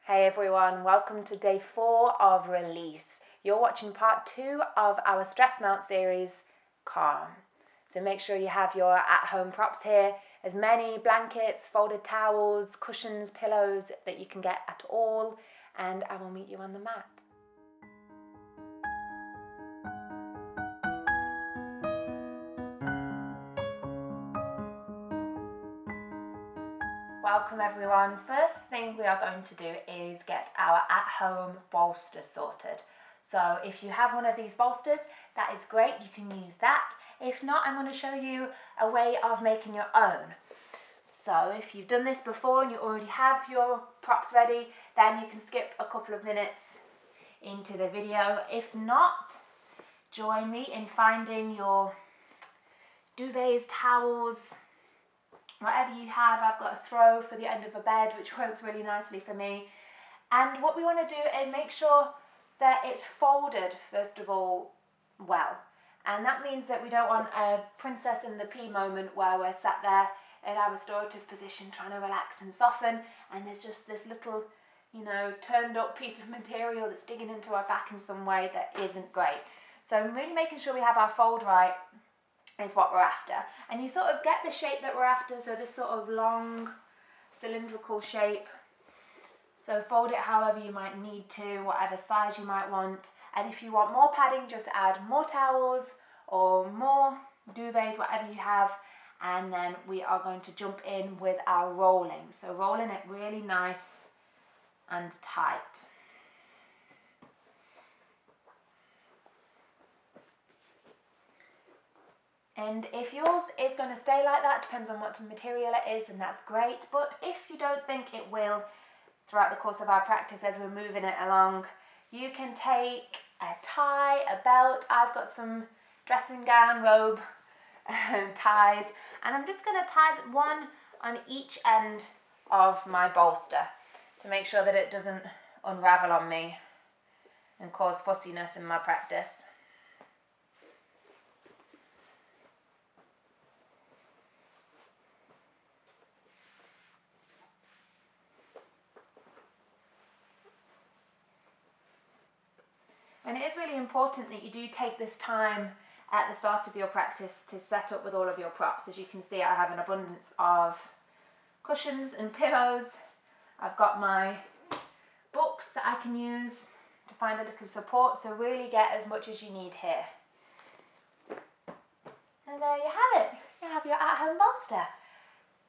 Hey everyone, welcome to day 4 of Release. You're watching part 2 of our stress melt series, Calm. So make sure you have your at-home props here, as many blankets, folded towels, cushions, pillows that you can get at all, and I will meet you on the mat. Welcome everyone. First thing we are going to do is get our at-home bolster sorted. So if you have one of these bolsters, that is great, you can use that. If not, I'm going to show you a way of making your own. So if you've done this before and you already have your props ready, then you can skip a couple of minutes into the video. If not, join me in finding your duvets, towels, whatever you have. I've got a throw for the end of a bed, which works really nicely for me. And what we want to do is make sure that it's folded, first of all, well. And that means that we don't want a princess in the pea moment where we're sat there in our restorative position trying to relax and soften, and there's just this little, turned up piece of material that's digging into our back in some way that isn't great. So really making sure we have our fold right is what we're after. And you sort of get the shape that we're after, so this sort of long cylindrical shape. So fold it however you might need to, whatever size you might want. And if you want more padding, just add more towels or more duvets, whatever you have. And then we are going to jump in with our rolling. So rolling it really nice and tight. And if yours is going to stay like that, depends on what material it is, and that's great. But if you don't think it will, throughout the course of our practice as we're moving it along, you can take a tie, a belt. I've got some dressing gown, robe ties, and I'm just going to tie one on each end of my bolster to make sure that it doesn't unravel on me and cause fussiness in my practice. And it is really important that you do take this time at the start of your practice to set up with all of your props. As you can see, I have an abundance of cushions and pillows. I've got my books that I can use to find a little support, so really get as much as you need here. And there you have it. You have your at-home bolster.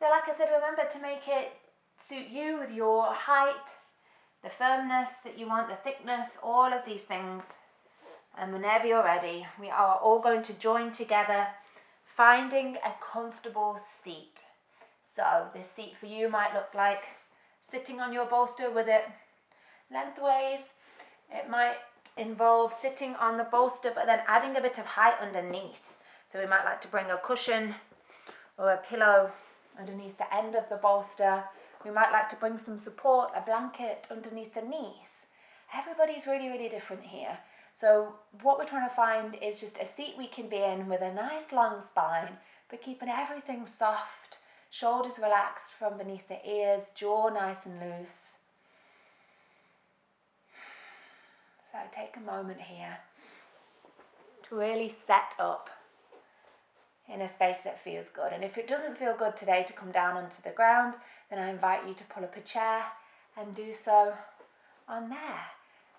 So like I said, remember to make it suit you with your height, the firmness that you want, the thickness, all of these things. And whenever you're ready, we are all going to join together, finding a comfortable seat. So this seat for you might look like sitting on your bolster with it lengthways. It might involve sitting on the bolster but then adding a bit of height underneath. So we might like to bring a cushion or a pillow underneath the end of the bolster. We might like to bring some support, a blanket underneath the knees. Everybody's really, really different here. So what we're trying to find is just a seat we can be in with a nice long spine, but keeping everything soft, shoulders relaxed from beneath the ears, jaw nice and loose. So take a moment here to really set up in a space that feels good. And if it doesn't feel good today to come down onto the ground, then I invite you to pull up a chair and do so on there,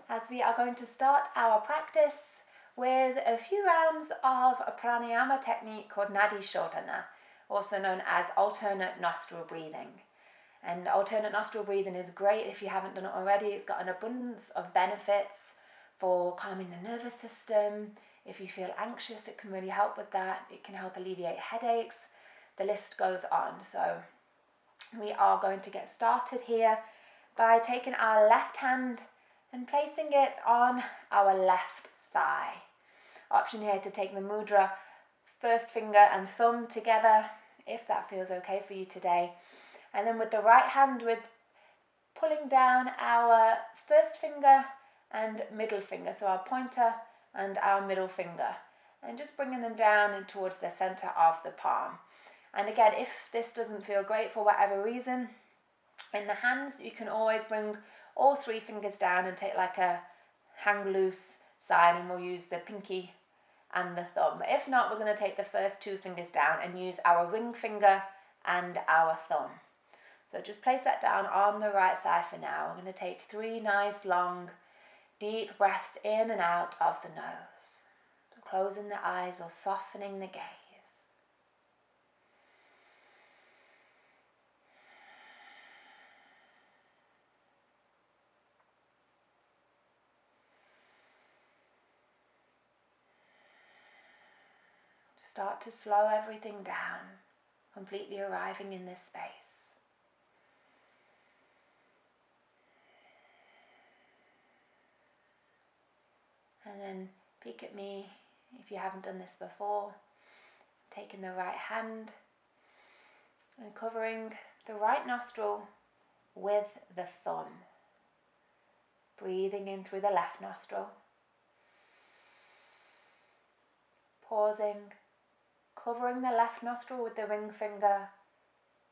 as we are going to start our practice with a few rounds of a pranayama technique called Nadi Shodhana, also known as alternate nostril breathing. And alternate nostril breathing is great if you haven't done it already. It's got an abundance of benefits for calming the nervous system. If you feel anxious, it can really help with that. It can help alleviate headaches. The list goes on. So we are going to get started here by taking our left hand and placing it on our left thigh. Option here to take the mudra, first finger and thumb together, if that feels okay for you today. And then with the right hand, we're pulling down our first finger and middle finger, so our pointer and our middle finger, and just bringing them down and towards the center of the palm. And again, if this doesn't feel great for whatever reason, In the hands, you can always bring all 3 fingers down and take like a hang loose sign, and we'll use the pinky and the thumb. If not, we're going to take the first 2 fingers down and use our ring finger and our thumb. So just place that down on the right thigh for now. We're going to take 3 nice long deep breaths in and out of the nose. So closing the eyes or softening the gaze. Start to slow everything down, completely arriving in this space. And then peek at me if you haven't done this before. Taking the right hand and covering the right nostril with the thumb. Breathing in through the left nostril. Pausing. Covering the left nostril with the ring finger,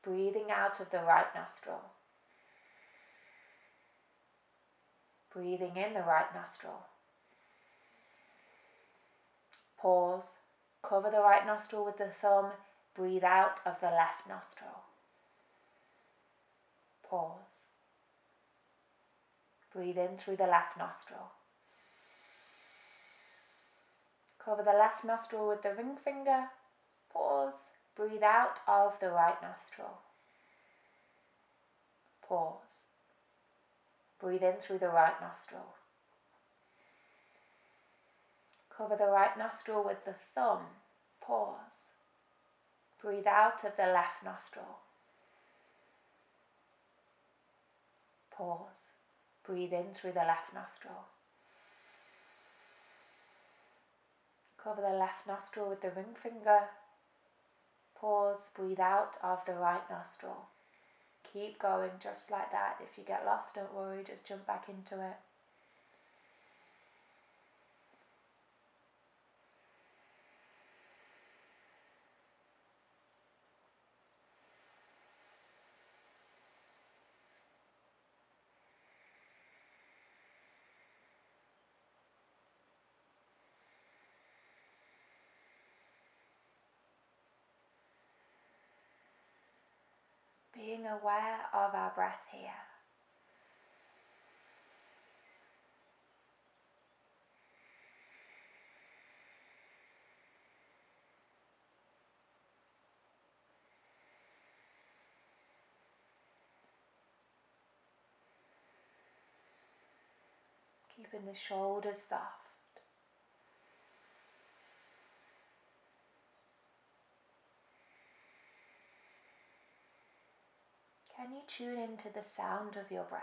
breathing out of the right nostril. Breathing in the right nostril. Pause, cover the right nostril with the thumb, breathe out of the left nostril. Pause. Breathe in through the left nostril. Cover the left nostril with the ring finger. Pause, breathe out of the right nostril. Pause. Breathe in through the right nostril. Cover the right nostril with the thumb. Pause. Breathe out of the left nostril. Pause. Breathe in through the left nostril. Cover the left nostril with the ring finger. Pause, breathe out of the right nostril. Keep going just like that. If you get lost, don't worry, just jump back into it. Being aware of our breath here. Keeping the shoulders soft. Can you tune into the sound of your breath?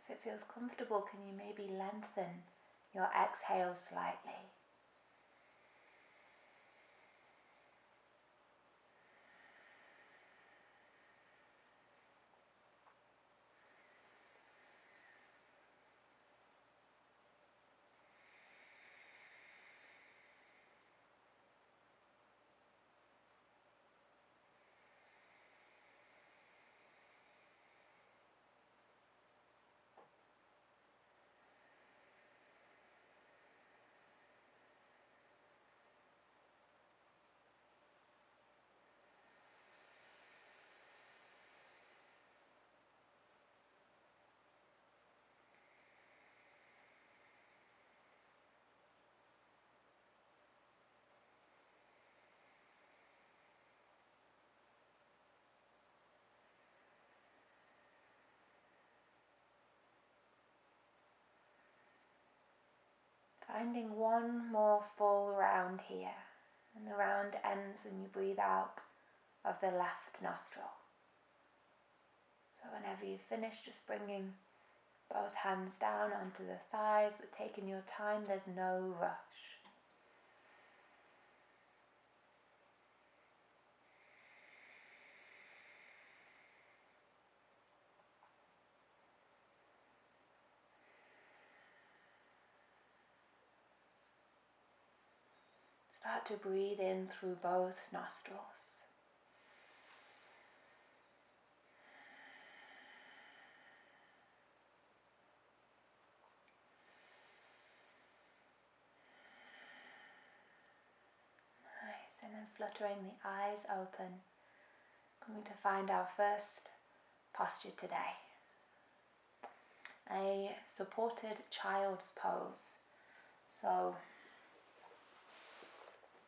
If it feels comfortable, can you maybe lengthen your exhale slightly? Finding one more full round here, and the round ends when you breathe out of the left nostril. So whenever you finish, just bringing both hands down onto the thighs, but taking your time, there's no rush. Start to breathe in through both nostrils. Nice, and then fluttering the eyes open. Going to find our first posture today. A supported child's pose. So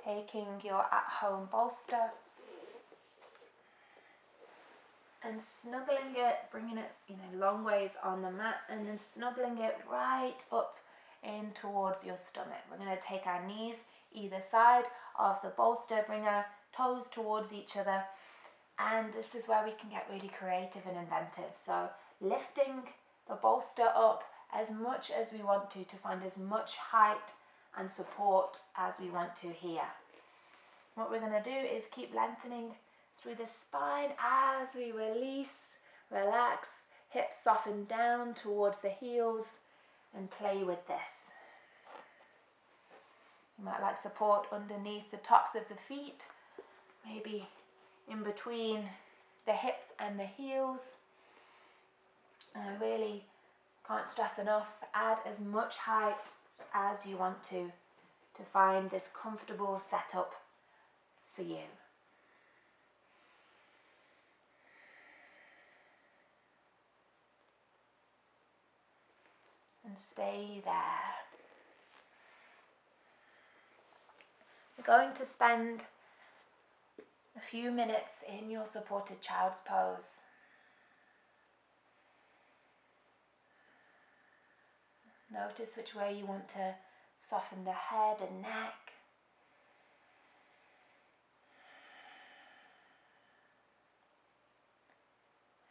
taking your at-home bolster and snuggling it, bringing it long ways on the mat, and then snuggling it right up in towards your stomach. We're going to take our knees either side of the bolster, bring our toes towards each other, and this is where we can get really creative and inventive. So lifting the bolster up as much as we want to find as much height and support as we want to here. What we're going to do is keep lengthening through the spine as we release, relax, hips soften down towards the heels, and play with this. You might like support underneath the tops of the feet, maybe in between the hips and the heels. And I really can't stress enough, add as much height as you want to find this comfortable setup for you. And stay there. You're going to spend a few minutes in your supported child's pose. Notice which way you want to soften the head and neck.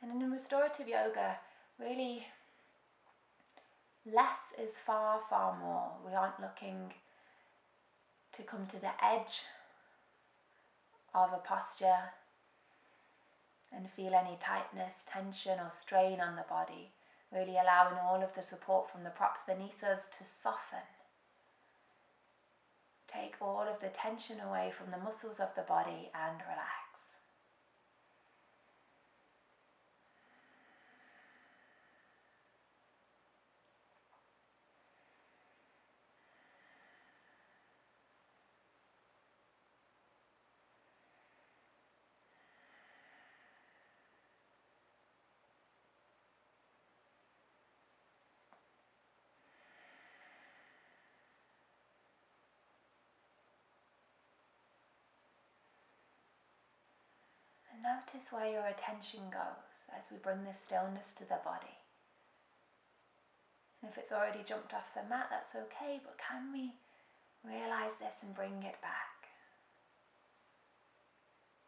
And in restorative yoga, really less is far, far more. We aren't looking to come to the edge of a posture and feel any tightness, tension or strain on the body. Really allowing all of the support from the props beneath us to soften. Take all of the tension away from the muscles of the body and relax. Notice where your attention goes as we bring this stillness to the body. And if it's already jumped off the mat, that's okay, but can we realize this and bring it back?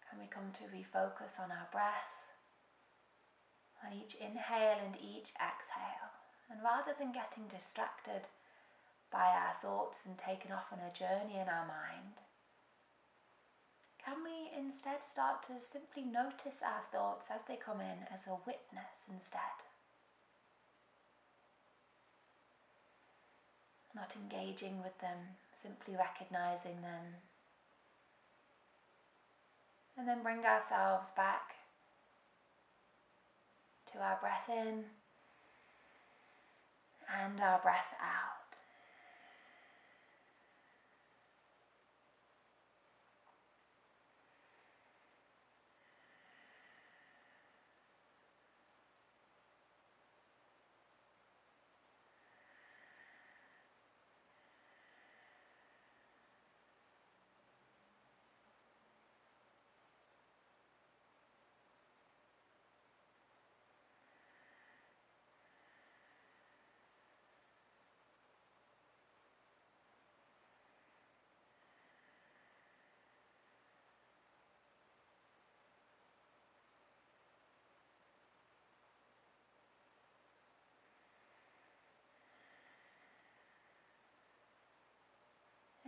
Can we come to refocus on our breath, on each inhale and each exhale? And rather than getting distracted by our thoughts and taken off on a journey in our mind, can we instead start to simply notice our thoughts as they come in as a witness instead? Not engaging with them, simply recognizing them. And then bring ourselves back to our breath in and our breath out.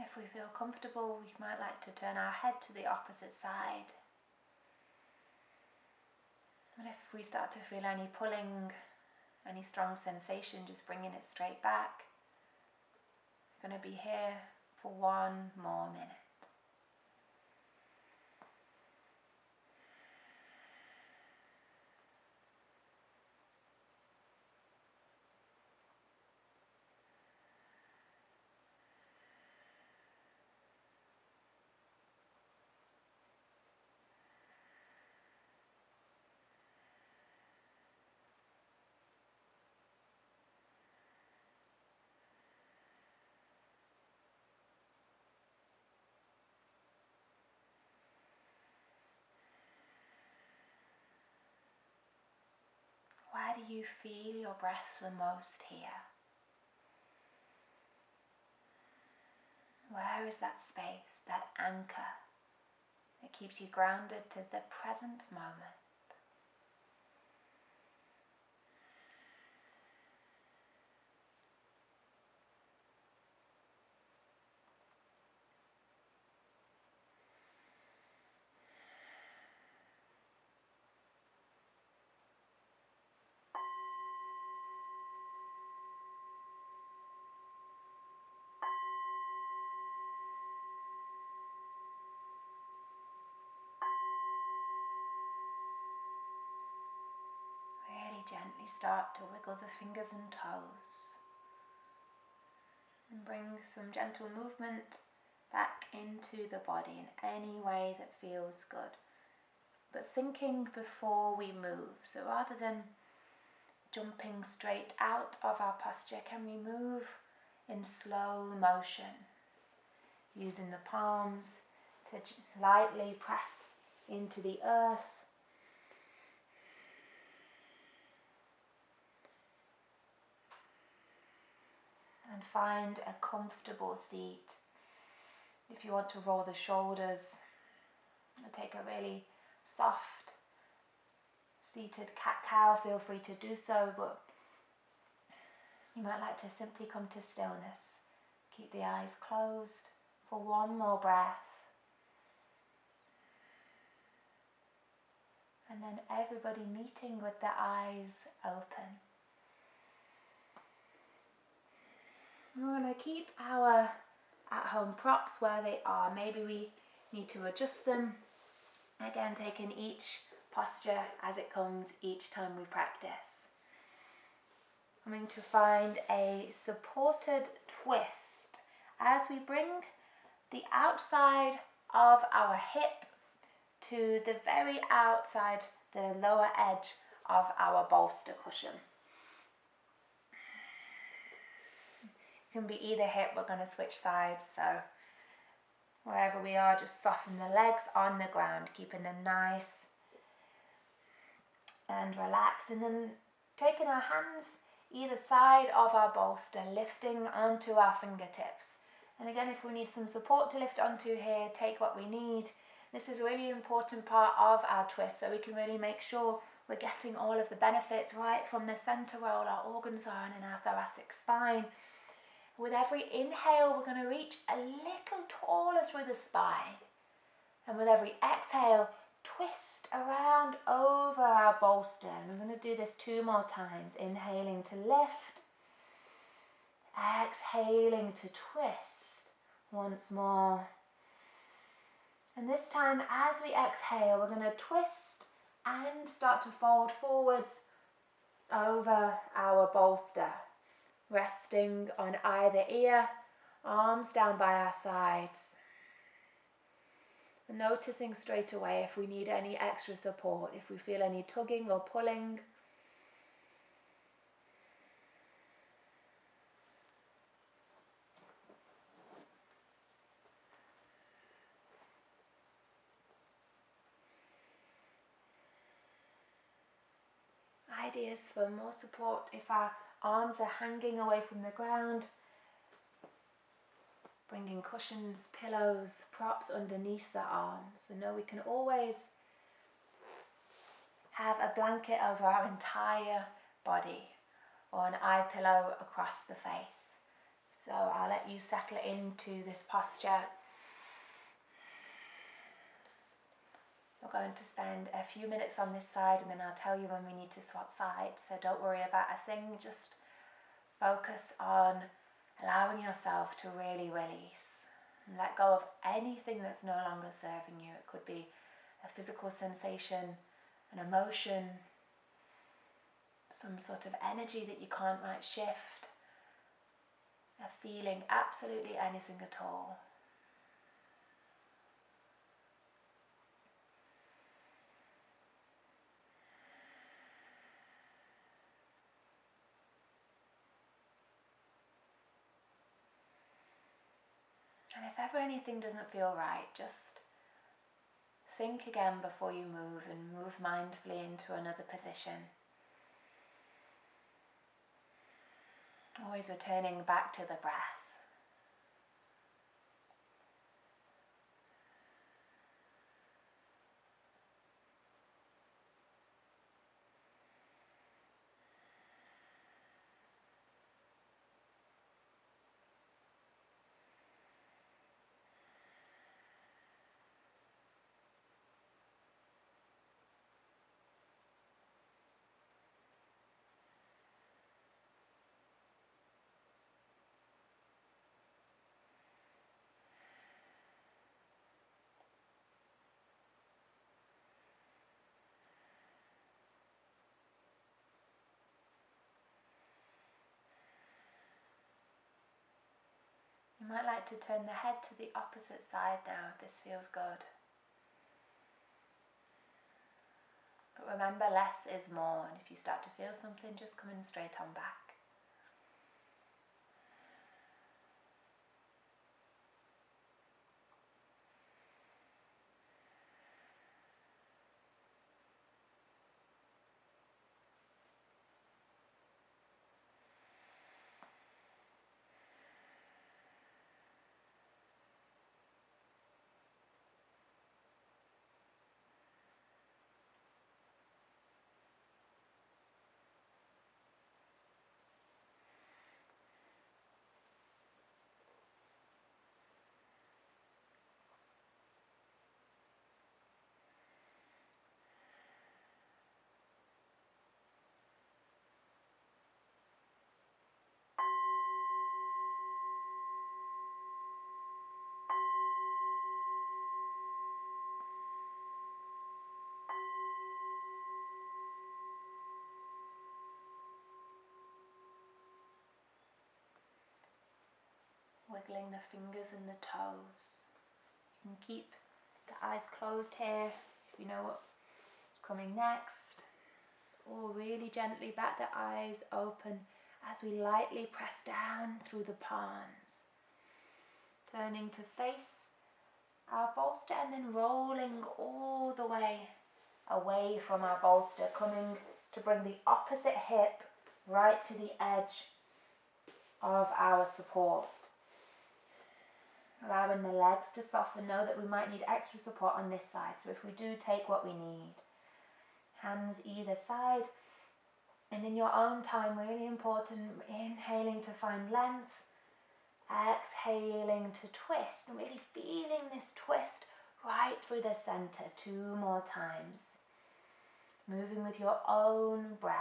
If we feel comfortable, we might like to turn our head to the opposite side. And if we start to feel any pulling, any strong sensation, just bringing it straight back. We're going to be here for one more minute. you feel your breath the most here? Where is that space, that anchor that keeps you grounded to the present moment? Really gently start to wiggle the fingers and toes and bring some gentle movement back into the body in any way that feels good. But thinking before we move, so rather than jumping straight out of our posture, can we move in slow motion, using the palms to lightly press into the earth, and find a comfortable seat. If you want to roll the shoulders, take a really soft seated cat-cow, feel free to do so, but you might like to simply come to stillness. Keep the eyes closed for one more breath. And then everybody meeting with their eyes open. We're going to keep our at-home props where they are. Maybe we need to adjust them. Again, taking each posture as it comes each time we practice. I'm going to find a supported twist as we bring the outside of our hip to the very outside, the lower edge of our bolster cushion. It can be either hip, we're going to switch sides, so wherever we are, just soften the legs on the ground, keeping them nice and relaxed, and then taking our hands either side of our bolster, lifting onto our fingertips. And again, if we need some support to lift onto here, take what we need. This is a really important part of our twist, so we can really make sure we're getting all of the benefits right from the center where all our organs are and in our thoracic spine. With every inhale, we're going to reach a little taller through the spine. And with every exhale, twist around over our bolster. And we're going to do this 2 more times. Inhaling to lift. Exhaling to twist. Once more. And this time, as we exhale, we're going to twist and start to fold forwards over our bolster. Resting on either ear, arms down by our sides. And noticing straight away if we need any extra support, if we feel any tugging or pulling. Ideas for more support if our arms are hanging away from the ground. Bringing cushions, pillows, props underneath the arms. So know we can always have a blanket over our entire body or an eye pillow across the face. So I'll let you settle into this posture. We're going to spend a few minutes on this side and then I'll tell you when we need to swap sides. So don't worry about a thing, just focus on allowing yourself to really release and let go of anything that's no longer serving you. It could be a physical sensation, an emotion, some sort of energy that you can't quite shift, a feeling, absolutely anything at all. And if ever anything doesn't feel right, just think again before you move and move mindfully into another position. Always returning back to the breath. You might like to turn the head to the opposite side now if this feels good. But remember, less is more, and if you start to feel something, just come in straight on back. Wiggling the fingers and the toes. You can keep the eyes closed here if you know what's coming next. Or really gently bat the eyes open as we lightly press down through the palms. Turning to face our bolster and then rolling all the way away from our bolster, coming to bring the opposite hip right to the edge of our support. Allowing the legs to soften. Know that we might need extra support on this side, so if we do, take what we need. Hands either side, and in your own time, really important, inhaling to find length, exhaling to twist, and really feeling this twist right through the center 2 more times. Moving with your own breath.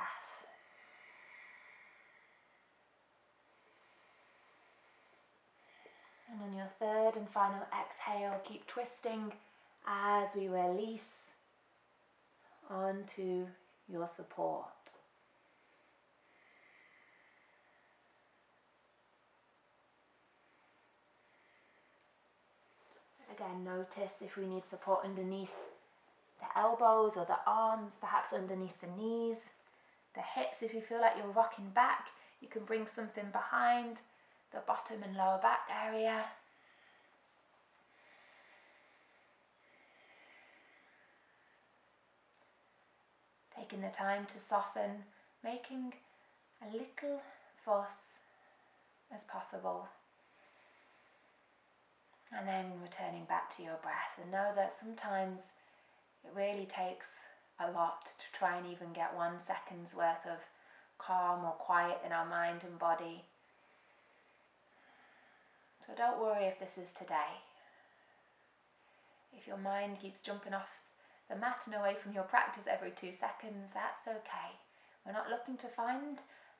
And on your third and final exhale, keep twisting as we release onto your support. Again, notice if we need support underneath the elbows or the arms, perhaps underneath the knees, the hips. If you feel like you're rocking back, you can bring something behind the bottom and lower back area. Taking the time to soften, making a little fuss as possible. And then returning back to your breath. And know that sometimes it really takes a lot to try and even get 1 second's worth of calm or quiet in our mind and body. So don't worry if this is today. If your mind keeps jumping off the mat and away from your practice every 2 seconds, that's okay. We're not looking to find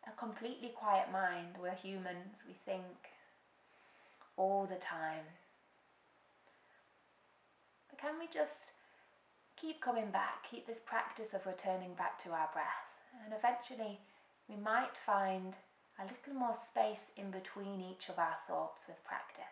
a completely quiet mind. We're humans, we think all the time. But can we just keep coming back, keep this practice of returning back to our breath, and eventually we might find a little more space in between each of our thoughts with practice.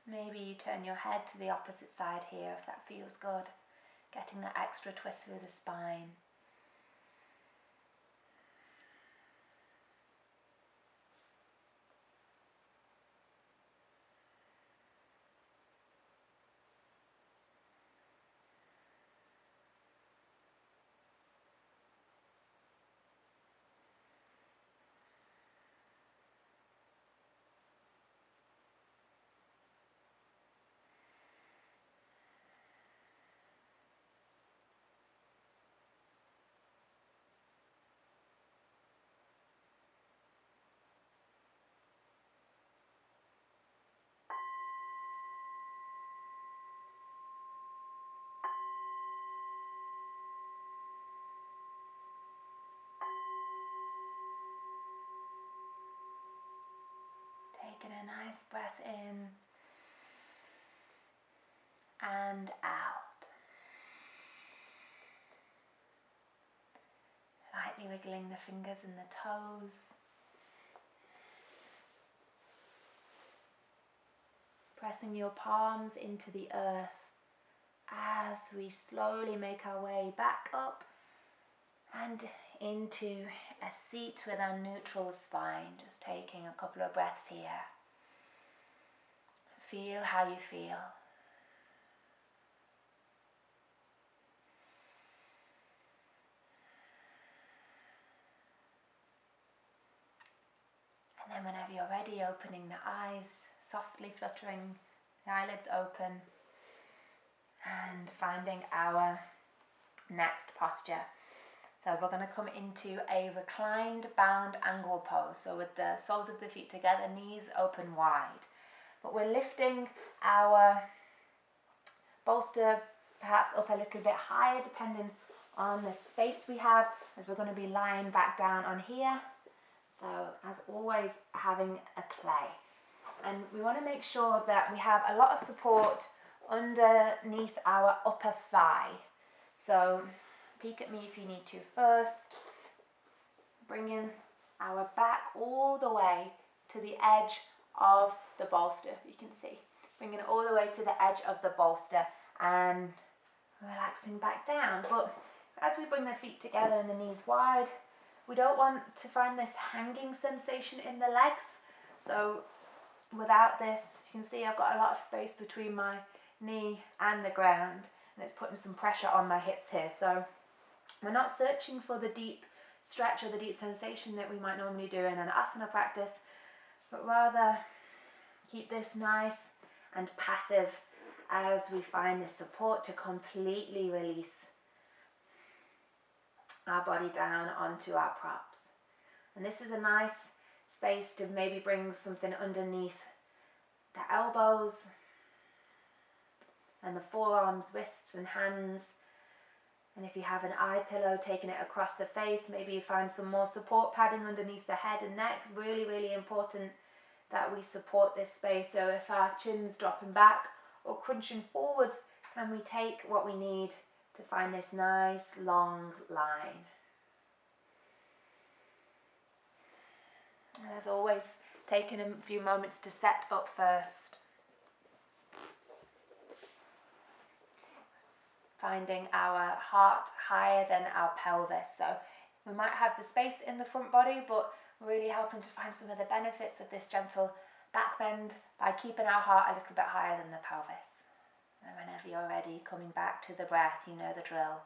Maybe you turn your head to the opposite side here if that feels good, getting that extra twist through the spine. Taking a nice breath in and out. Lightly wiggling the fingers and the toes. Pressing your palms into the earth as we slowly make our way back up and into a seat with our neutral spine. Just taking a couple of breaths here. Feel how you feel. And then whenever you're ready, opening the eyes, softly fluttering the eyelids open and finding our next posture. So we're going to come into a reclined bound angle pose. So with the soles of the feet together, knees open wide. But we're lifting our bolster perhaps up a little bit higher depending on the space we have, as we're going to be lying back down on here. So as always, having a play. And we want to make sure that we have a lot of support underneath our upper thigh. So peek at me if you need to first. Bringing our back all the way to the edge of the bolster, you can see. Bringing it all the way to the edge of the bolster and relaxing back down. But as we bring the feet together and the knees wide, we don't want to find this hanging sensation in the legs. So without this, you can see I've got a lot of space between my knee and the ground, and it's putting some pressure on my hips here. So we're not searching for the deep stretch or the deep sensation that we might normally do in an asana practice, but rather keep this nice and passive as we find the support to completely release our body down onto our props. And this is a nice space to maybe bring something underneath the elbows and the forearms, wrists and hands. And if you have an eye pillow, taking it across the face, maybe you find some more support padding underneath the head and neck. Really, really important that we support this space. So if our chin's dropping back or crunching forwards, can we take what we need to find this nice long line? And as always, taking a few moments to set up first. Finding our heart higher than our pelvis. So we might have the space in the front body, but we're really helping to find some of the benefits of this gentle back bend by keeping our heart a little bit higher than the pelvis. And whenever you're ready, coming back to the breath, you know the drill.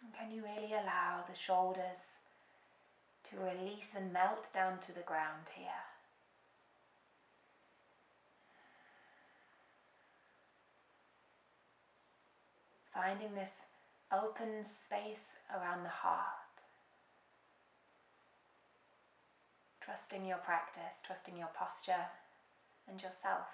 And can you really allow the shoulders to release and melt down to the ground here? Finding this open space around the heart. Trusting your practice, trusting your posture and yourself.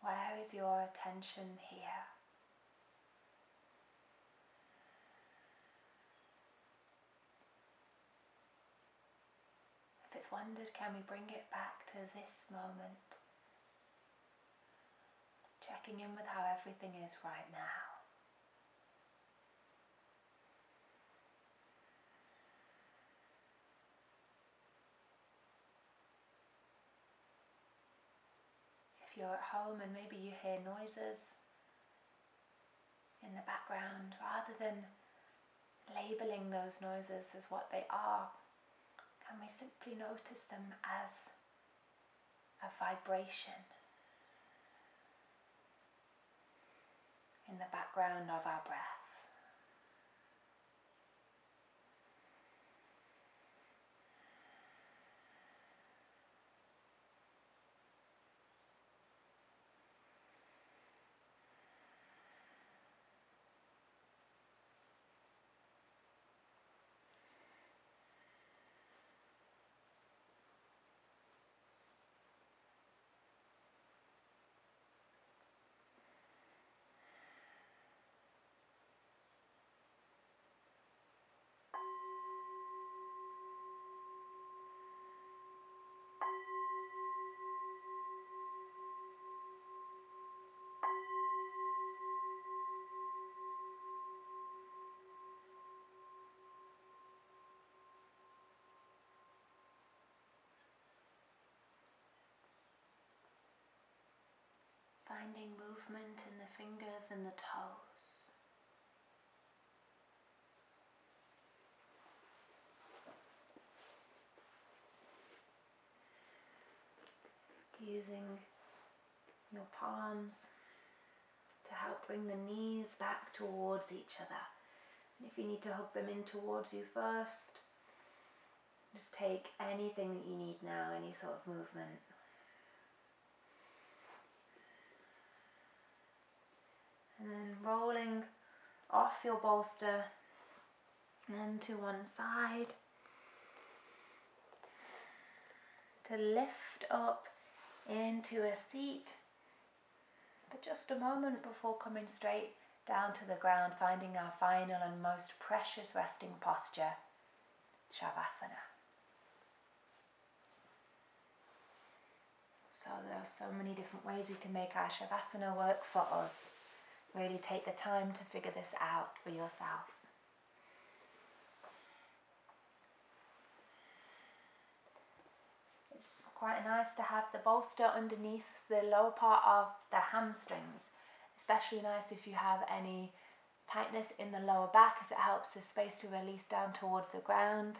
Where is your attention here? If it's wandered, can we bring it back to this moment? Checking in with how everything is right now. If you're at home and maybe you hear noises in the background, rather than labeling those noises as what they are, can we simply notice them as a vibration in the background of our breath? Finding movement in the fingers and the toes. Using your palms to help bring the knees back towards each other. And if you need to hug them in towards you first, just take anything that you need now, any sort of movement. And then rolling off your bolster onto one side to lift up into a seat, but just a moment before coming straight down to the ground, finding our final and most precious resting posture, Shavasana. So there are so many different ways we can make our Shavasana work for us. Really take the time to figure this out for yourself. It's quite nice to have the bolster underneath the lower part of the hamstrings. Especially nice if you have any tightness in the lower back, as it helps the space to release down towards the ground.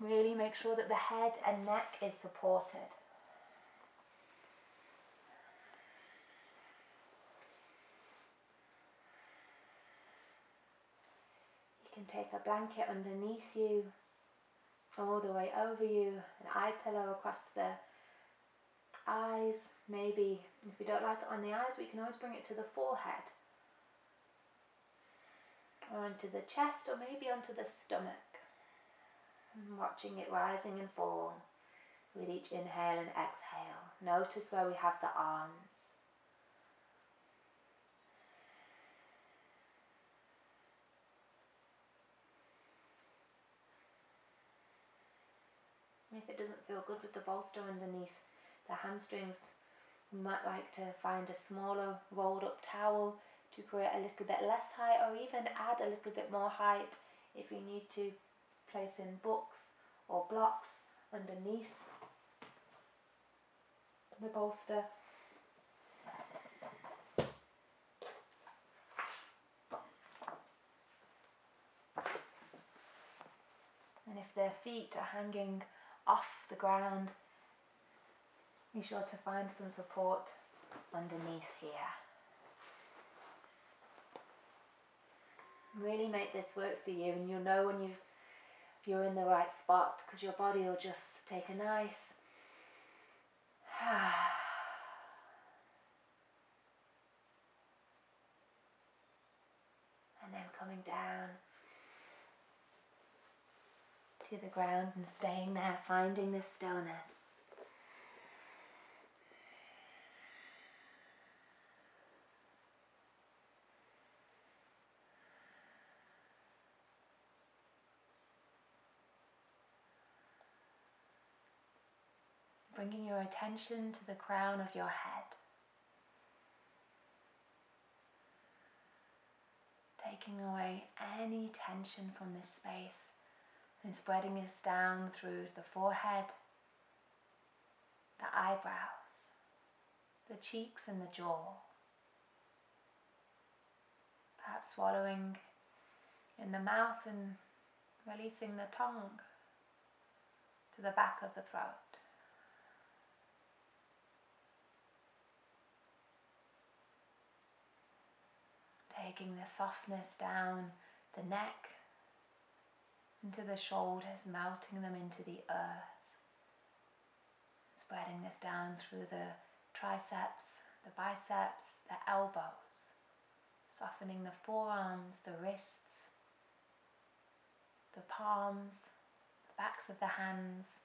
Really make sure that the head and neck is supported. You can take a blanket underneath you, all the way over you, an eye pillow across the eyes. Maybe if you don't like it on the eyes, we can always bring it to the forehead, or onto the chest, or maybe onto the stomach, and watching it rising and fall with each inhale and exhale. Notice where we have the arms. If it doesn't feel good with the bolster underneath the hamstrings, you might like to find a smaller rolled up towel to create a little bit less height, or even add a little bit more height if you need to place in books or blocks underneath the bolster. And if their feet are hanging off the ground, be sure to find some support underneath here. Really make this work for you, and you'll know when you're in the right spot, because your body will just take a nice and then coming down to the ground and staying there, finding this stillness. bringing your attention to the crown of your head. Taking away any tension from this space and spreading this down through the forehead, the eyebrows, the cheeks and the jaw. Perhaps swallowing in the mouth and releasing the tongue to the back of the throat. Taking the softness down the neck, into the shoulders, melting them into the earth. Spreading this down through the triceps, the biceps, the elbows. Softening the forearms, the wrists, the palms, the backs of the hands,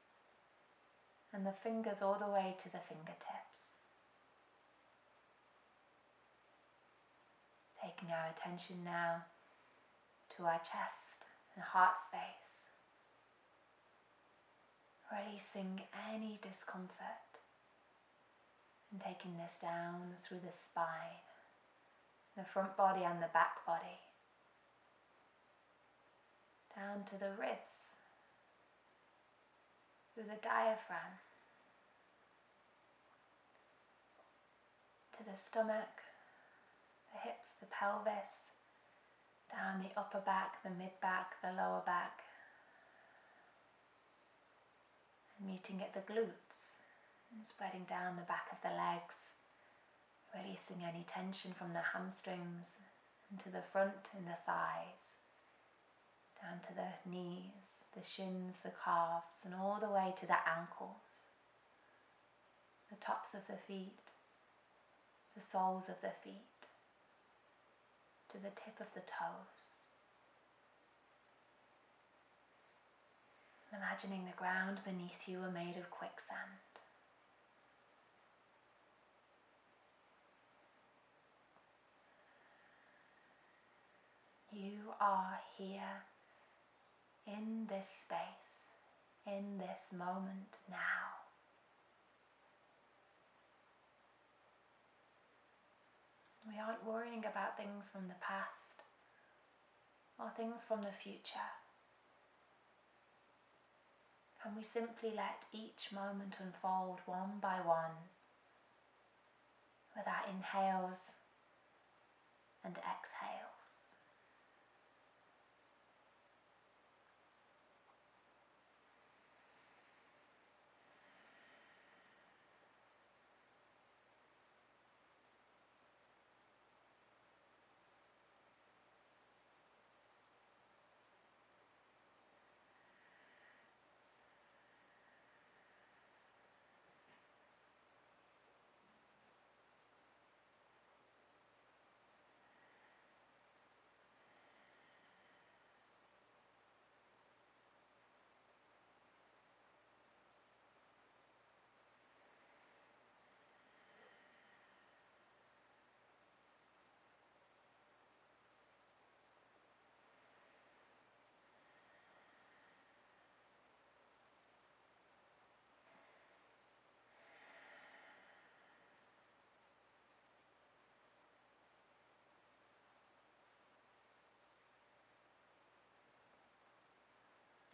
and the fingers all the way to the fingertips. Taking our attention now to our chest and heart space, releasing any discomfort and taking this down through the spine, the front body and the back body, down to the ribs, through the diaphragm, to the stomach, the hips, the pelvis, down the upper back, the mid back, the lower back, and meeting at the glutes and spreading down the back of the legs, releasing any tension from the hamstrings into the front and the thighs, down to the knees, the shins, the calves, and all the way to the ankles, the tops of the feet, the soles of the feet, to the tip of the toes. Imagining the ground beneath you are made of quicksand. You are here in this space, in this moment now. We aren't worrying about things from the past or things from the future. Can we simply let each moment unfold one by one with our inhales and exhales?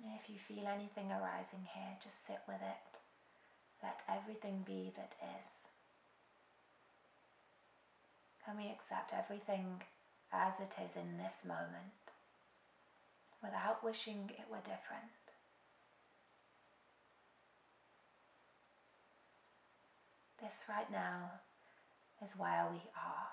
If you feel anything arising here, just sit with it. Let everything be that is. Can we accept everything as it is in this moment, without wishing it were different? This right now is where we are.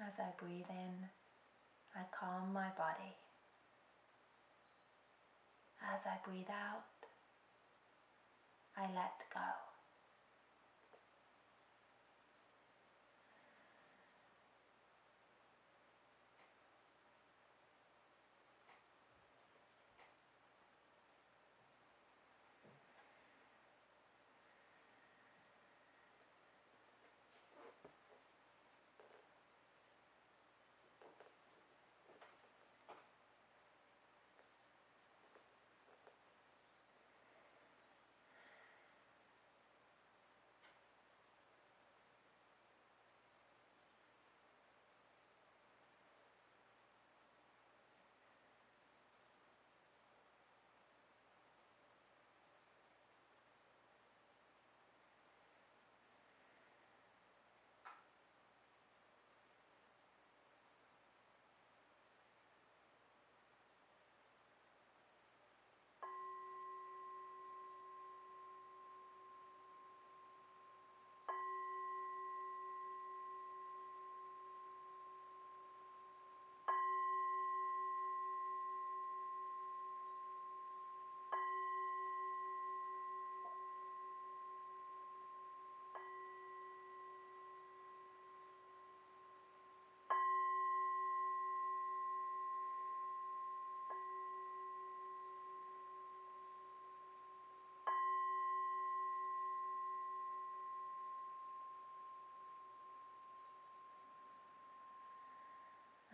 As I breathe in, I calm my body. As I breathe out, I let go.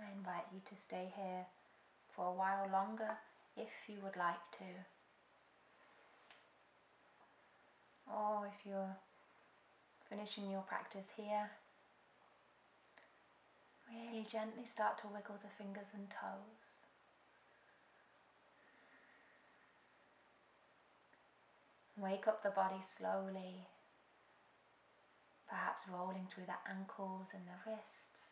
I invite you to stay here for a while longer if you would like to. Or if you're finishing your practice here, really gently start to wiggle the fingers and toes. Wake up the body slowly, perhaps rolling through the ankles and the wrists,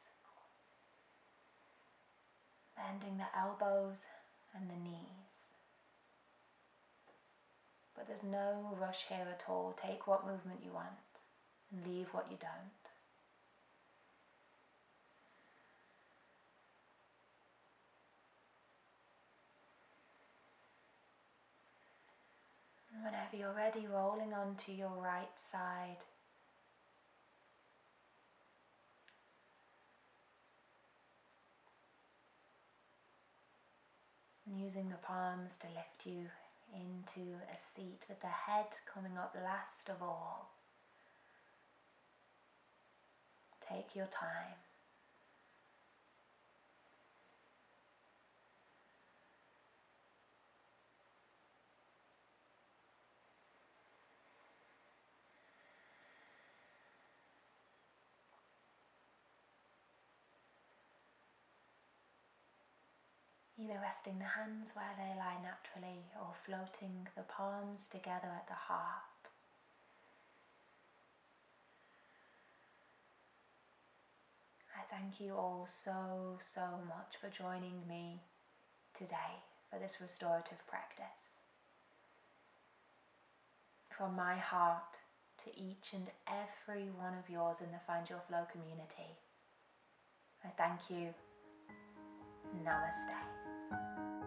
bending the elbows and the knees. But there's no rush here at all. Take what movement you want and leave what you don't. And whenever you're ready, rolling onto your right side. And using the palms to lift you into a seat with the head coming up last of all. Take your time. Either resting the hands where they lie naturally or floating the palms together at the heart. I thank you all so much for joining me today for this restorative practice. From my heart to each and every one of yours in the Find Your Flow community, I thank you. Namaste.